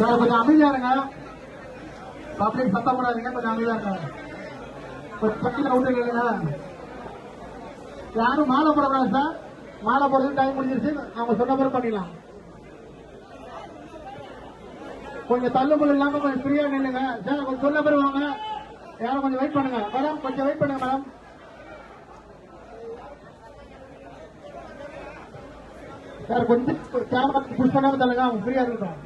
Sir கொஞ்சம் அமைதியா இருங்க. பப்ளிக் சத்தம் போடாதீங்க, கொஞ்சம் அமைதியா இருங்க. பக்கத்தில் விட்டு இல்லைங்க. யாரும் மாலை போடக்கூடாது சார். மாலை போடுறது டைம் முடிஞ்சிருச்சு. அவங்க சொன்ன பிறகு பண்ணிடலாம். கொஞ்சம் தள்ளுபடி இல்லாம கொஞ்சம் ஃப்ரீயா நில்லுங்க சார். கொஞ்சம் சொன்ன பிறகு வாங்க. யாரும் கொஞ்சம் வெயிட் பண்ணுங்க மேடம். கொஞ்சம் வெயிட் பண்ணுங்க மேடம். சார் கொஞ்சம் கேமரா புஷ் பண்ணாம தள்ளுங்க. அவங்க ஃப்ரீயா இருக்கட்டும்.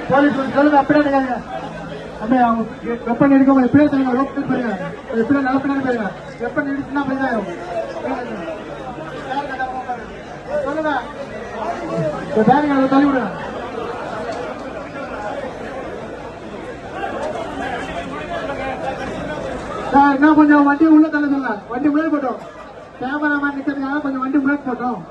போலீஸ் சொல்லுங்க. அப்படியே அப்படியே அவங்க வெப்பன் எடுக்க எப்படியே சொல்லுங்க. ரோட் போயிருங்க. எப்படியே நல்ல பின்னாடி போயிருங்க. வெப்பன் எடுத்துனா போயிதான் சொல்லுங்க. பேருங்க தள்ளி விடுங்க சார். என்ன கொஞ்சம் வண்டி உள்ள தள்ள சொல்லுங்க. வண்டி முன்னாடி போட்டோம். கேமராமேன் நிக்கிறதுக்காக கொஞ்சம் வண்டி முன்னாடி போட்டோம்.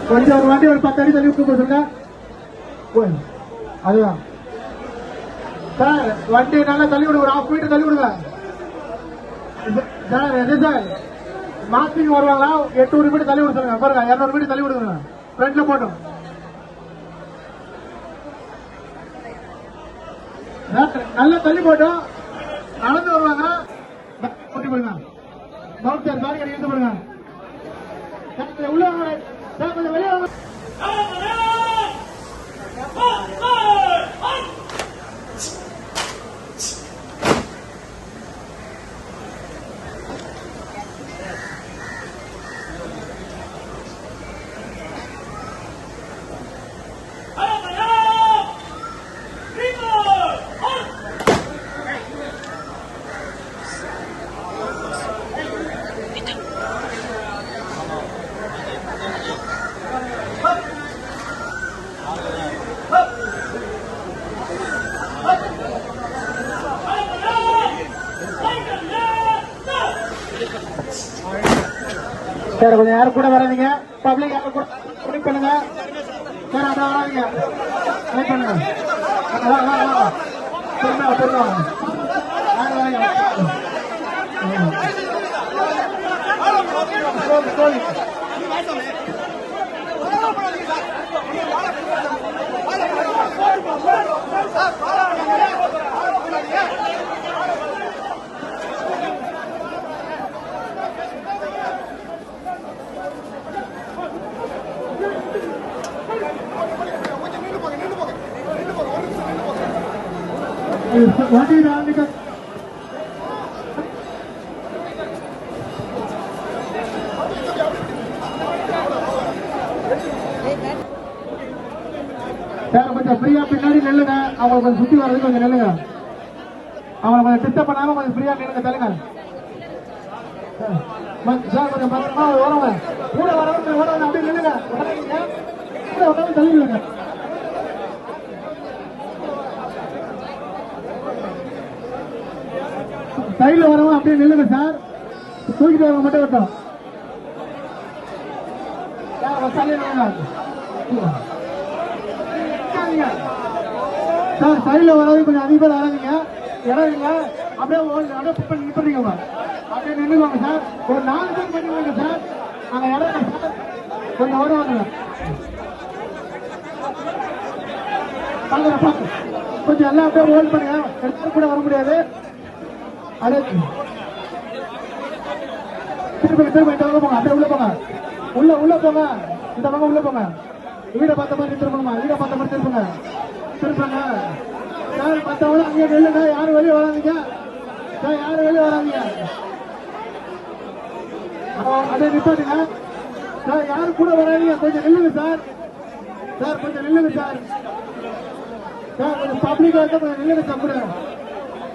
கொஞ்சம் ஒரு வண்டி ஒரு 10 அடி தள்ளி விட்டு சொல்லுங்க. அதுதான் சார். வண்டி நல்லா தள்ளி விடுங்க. ஒரு 1/2 மீட்டர் தள்ளி விடுங்க சார். எது சார் மார்க்கிங் வருவாங்களா? 800 மீட்டர் தள்ளி விட சொல்லுங்க. பாருங்க 200 மீட்டர் தள்ளி விடுங்க. ஃப்ரண்ட்ல போட்டோம். நல்லா தள்ளி போட்டோம். நடந்து வருவாங்க. போட்டி போடுங்க. சார் பாருங்க இருந்து போடுங்க. உள்ள கொஞ்சம் வெளியே சார். கொஞ்சம் யாரும் கூட வராதீங்க. பப்ளிக் யாரும் கூட வெயிட் பண்ணுங்க சார். அப்படியே வராதீங்க. வெயிட் பண்ணுங்க. வண்டி சார். கொஞ்சம் ஃப்ரீயா பின்னாடி நெல்லுங்க. அவங்க கொஞ்சம் சுத்தி வர்றதுக்கு கொஞ்சம் நெல்லுங்க. அவங்க கொஞ்சம் டிஸ்டர்ப் பண்ணாம கொஞ்சம் ஃப்ரீயா நில்லுங்க. தள்ளுங்க சார். கொஞ்சம் பத்திரமா ஓரங்க. கூட வரவங்க ஓரவங்க அப்படியே நில்லுங்க. கூட உட்காந்து தள்ளிடுங்க. சைட்ல வரவங்க அப்படியே நில்லுங்க சார். தூக்கிட்டு வரவங்க மட்டும் வரட்டும். சார் சைட்ல வரது கொஞ்சம் அதிக பேர் வராதிங்க. இறங்குங்க. அப்படியே நிற்பீங்க. அப்படியே நின்றுவாங்க சார். ஒரு 4 பேர் பண்ணிவாங்க சார். அங்க இறங்க சார். கொஞ்சம் வருவாங்க. கொஞ்சம் எல்லாம் அப்படியே ஹோல்ட் பண்ணுங்க. எல்லாரும் கூட வர முடியாது. திரும்ப போங்க. அப்படியே உள்ள போங்க. உள்ள போங்க. இந்த பக்கம் உள்ள போங்க. வீடை பார்த்த மாதிரி திரும்புங்கம்மா. வீடை பார்த்த மாதிரி திரும்புங்க. சார் மற்றவங்க அங்கே நில்லுங்க. யாரும் வெளியே வராதீங்க சார். யாரும் வெளியே வராதீங்க. அப்படியே நிப்பாட்டுங்க சார். யாரும் கூட வராதீங்க. கொஞ்சம் நில்லுங்க சார். கொஞ்சம் நில்லுங்க சார். கொஞ்சம் பப்ளிக்கா இருக்க கொஞ்சம் நில்லுங்க சார். கூட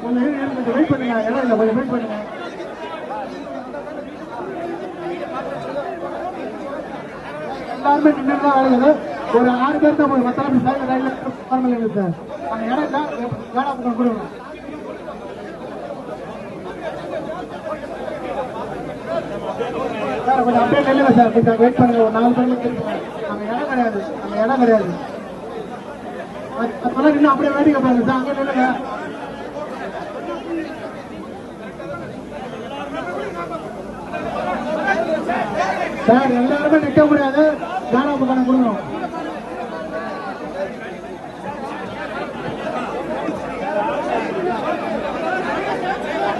கொஞ்சம் வெயிட் பண்ணுங்க. இடம் இல்லை. கொஞ்சம் வெயிட் பண்ணுங்க. எல்லாருமே நின்று தான் ஆளுங்க. ஒரு 6 பேர் தான் போதும். மற்ற சைடில் ரைடில் நார்மல் சார். அந்த இடம் தான் வேடா பக்கம் கொடுங்க சார். கொஞ்சம் அப்படியே நெல்லுங்க சார். கொஞ்சம் வெயிட் பண்ணுங்க. ஒரு 4 பேர் தெரியுங்க. அங்கே இடம் கிடையாது. அங்கே இடம் கிடையாது. அப்பெல்லாம் இன்னும் அப்படியே வேடிக்கை பாருங்க சார். அங்கே நில்லுங்க சார். எல்லாருமே நிற்க முடியாது. வேடா பக்கம் கொடுங்க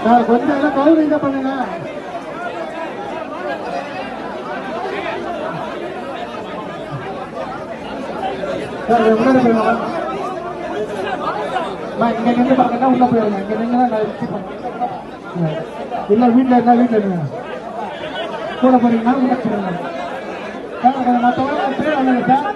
சார். கொஞ்சம் எல்லாம் கவுரி தான் பண்ணுங்க சார். முன்னாடி போயிருங்க. இங்க நின்று பாக்கன்னா உள்ள போயிருங்க. இங்க நின்று நான் இல்ல வீட்டுல இருந்தா வீட்டுல இருங்க. கூட போறீங்கன்னா உள்ள போயிருங்க சார். மற்றவங்க சார்.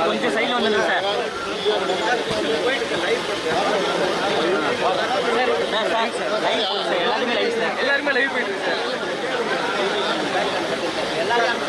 கொஞ்சம் சைடில் வந்துடுங்க சார். எல்லாருமே லைவ் சார். எல்லாருமே லைவ் போயிட்டு சார். எல்லாரும்